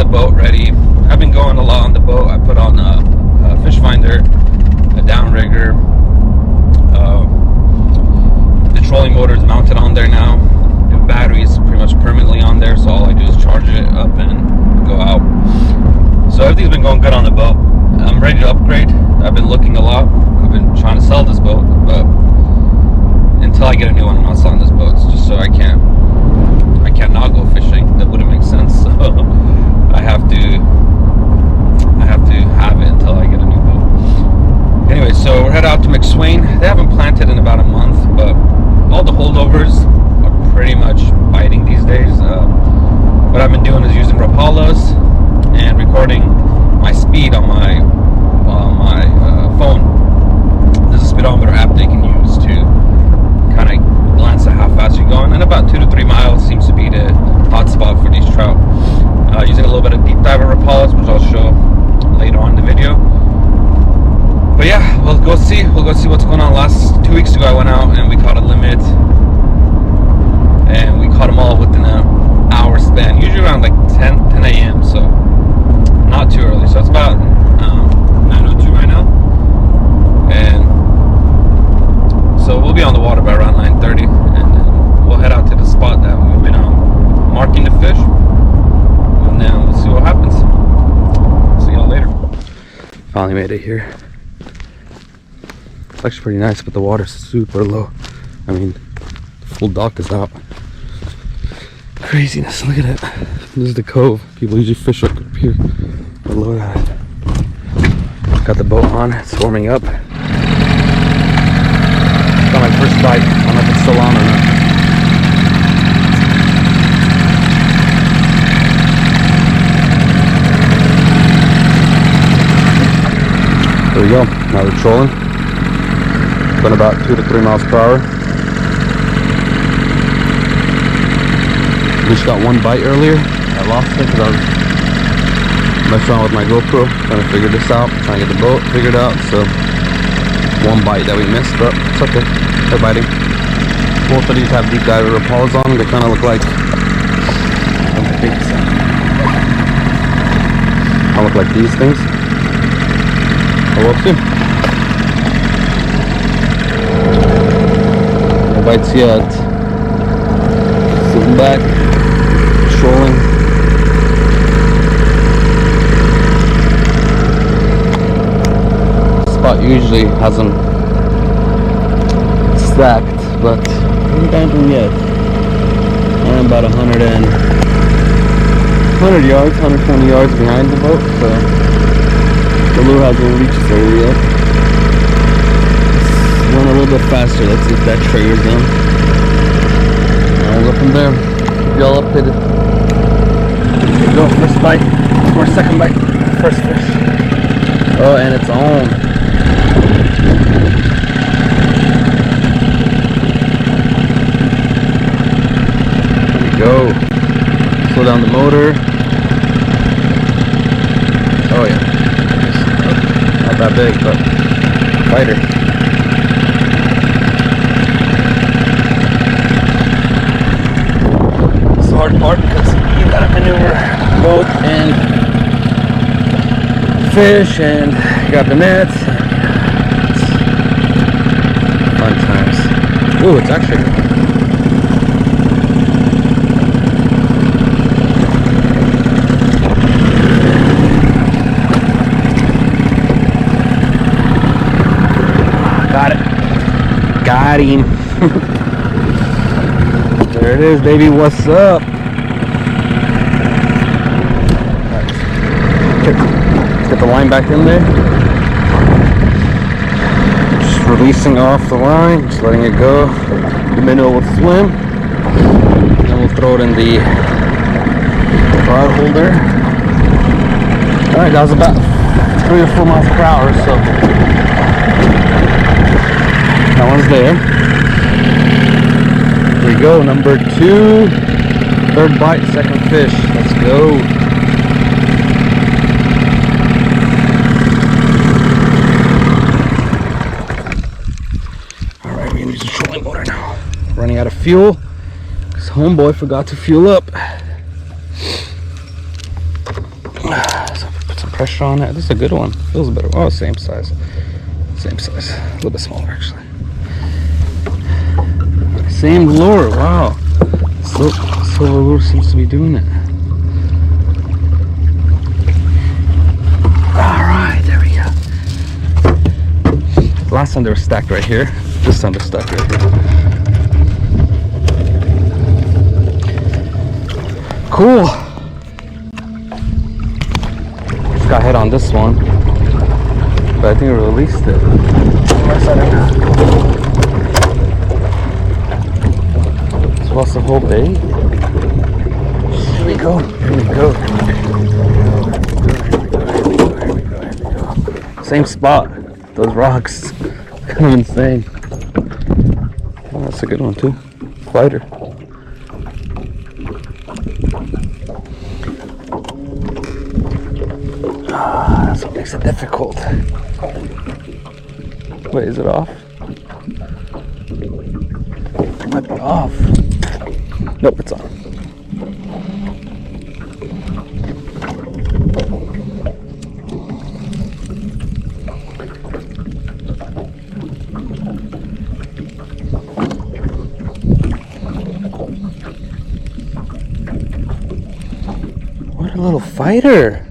the boat ready. I've been going a lot on the boat. I put on a fish finder, a downrigger. The trolling motor is mounted on there now. The battery is pretty much permanently on there, so all I do is charge it up and go out. So everything's been going good on the boat. I'm ready to upgrade. I've been looking a lot. I've been trying to sell this boat, but until I get a new one, I'm not selling this boat. It's just so I can't not go fishing. That wouldn't make sense. So I have to have it until I get a new boat. Anyway, so we're headed out to Mcswain. They haven't planted in about a month, but all the holdovers are pretty much biting these days. What I've been doing is using Rapalas and recording my speed on my phone. There's a speedometer app they can use to kind of glance at how fast you're going, and about 2 to 3 miles seems to be the hot spot for these trout. Using a little bit of deep diver Rapalas, which I'll show later on in the video. But yeah, we'll go see what's going on. 2 weeks ago I went out and we caught a limit, and we caught them all within an hour span, usually around like 10 a.m. so not too early. So it's about 9:02 right now, and so we'll be on the water by around 9:30, and then we'll head out to the spot that we've been marking the fish, and then we'll see what happens. See y'all later. Finally made it here. It's actually pretty nice, but the water's super low. I mean, the full dock is out. Craziness, look at it. This is the cove. People usually fish up here. But look at it. Got the boat on, it's warming up. Got my first bite. I don't know if it's still on or not. There we go. Now they're trolling. Going about 2 to 3 miles per hour. Just got one bite earlier. I lost it because I was messing around with my GoPro, trying to figure this out, trying to get the boat figured out. So one bite that we missed, but it's okay. They're biting. Both of these have deep diver Rapalas on them. They kind of look like, these things. But we'll see. No bites yet. Sitting back, trolling. Spot usually has them stacked, but I haven't them yet. I'm about 100 yards, 120 yards behind the boat, so the lure hasn't reached there yet. It's going a little bit faster. Let's see if that triggers them. I'll go from there. Keep y'all updated. Here we go, first bite, or second bite, first fish. Oh, and it's on. There we go. Slow down the motor. Oh yeah. Not that big, but fighter. It's the hard part because you gotta maneuver boat and fish, and you got the nets. Fun times. Ooh, it's actually got him. There it is, baby. What's up? Let's get the line back in there. Just releasing off the line, just letting it go. The minnow will swim. Then we'll throw it in the rod holder. Alright, that was about 3 or 4 miles per hour, so that one's there. Here we go, number 2. Third bite, second fish. Let's go. Alright, we're gonna use the trolling motor now. Running out of fuel because homeboy forgot to fuel up. pressure on it. This is a good one. Feels better. Oh, same size. Same size. A little bit smaller, actually. Same lure. Wow. Silver lure seems to be doing it. Alright, there we go. Last time they were stacked right here. This time they're stacked right here. Cool. Just got hit on this one, but I think I released it. It's lost the whole bait. Here we go. Here we go. Here we go. Same spot. Those rocks. Kind of insane. Oh, that's a good one too. Fighter. That's what makes it difficult. Wait, is it off? It might be off. Nope, it's on. What a little fighter.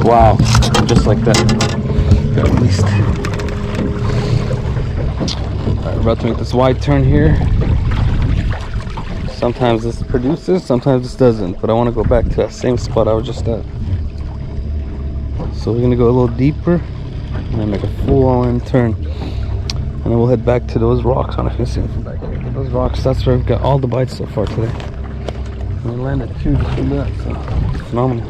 Wow, just like that. Got released. Alright, we're about to make this wide turn here. Sometimes this produces, sometimes this doesn't, but I want to go back to that same spot I was just at. So we're gonna go a little deeper and then make a full on turn. And then we'll head back to those rocks. I don't know if you can see them from back here. But those rocks, that's where we've got all the bites so far today. And we landed 2 just from that, so phenomenal.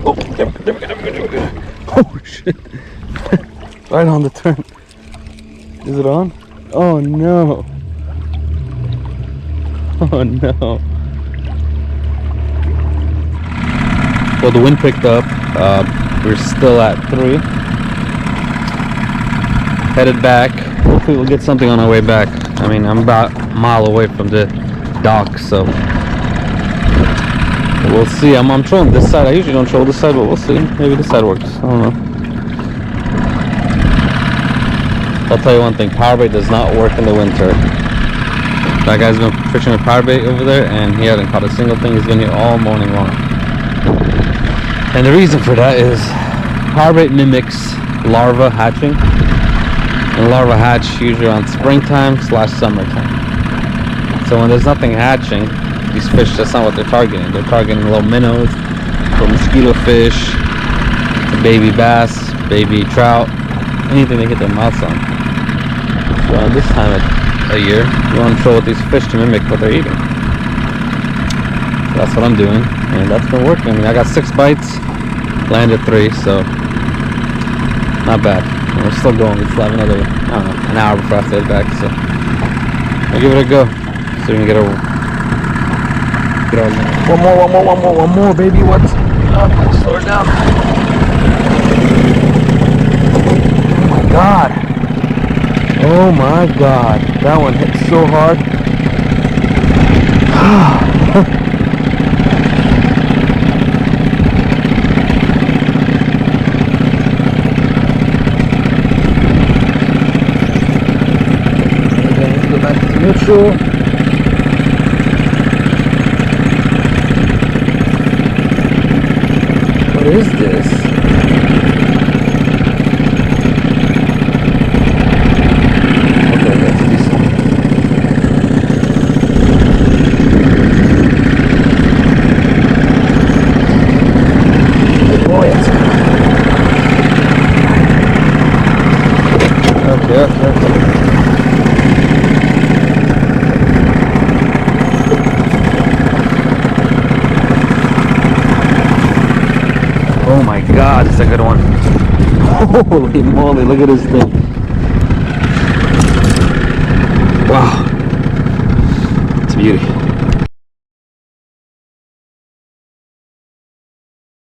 Oh, there we go. Oh shit. Right on the turn. Is it on? Oh no. Oh no. Well, the wind picked up. We're still at 3. Headed back. Hopefully we'll get something on our way back. I mean, I'm about a mile away from the dock, so we'll see. I'm trolling this side. I usually don't troll this side, but we'll see. Maybe this side works. I don't know. I'll tell you one thing. Powerbait does not work in the winter. That guy's been fishing with powerbait over there, and he hasn't caught a single thing. He's been here all morning long. And the reason for that is powerbait mimics larva hatching. And larva hatch usually around springtime / summertime. So when there's nothing hatching, these fish, that's not what they're targeting. They're targeting little minnows, little mosquito fish, baby bass, baby trout, anything they get their mouths on. So this time of the year, you want to troll with these fish to mimic what they're eating. So that's what I'm doing, and that's been working. I mean, I got 6 bites, landed 3, so not bad. And we're still going. We still have another, I don't know, an hour before I have to head back. So I'll give it a go. So we can get our one more, baby. What's up? Slow her down. Oh my god. That one hit so hard. Okay, let's go back to neutral. What is this? Okay, that's decent. Good boy, that's good. Okay. Oh my god, it's like a good one. Holy moly, look at this thing. Wow. It's a beauty.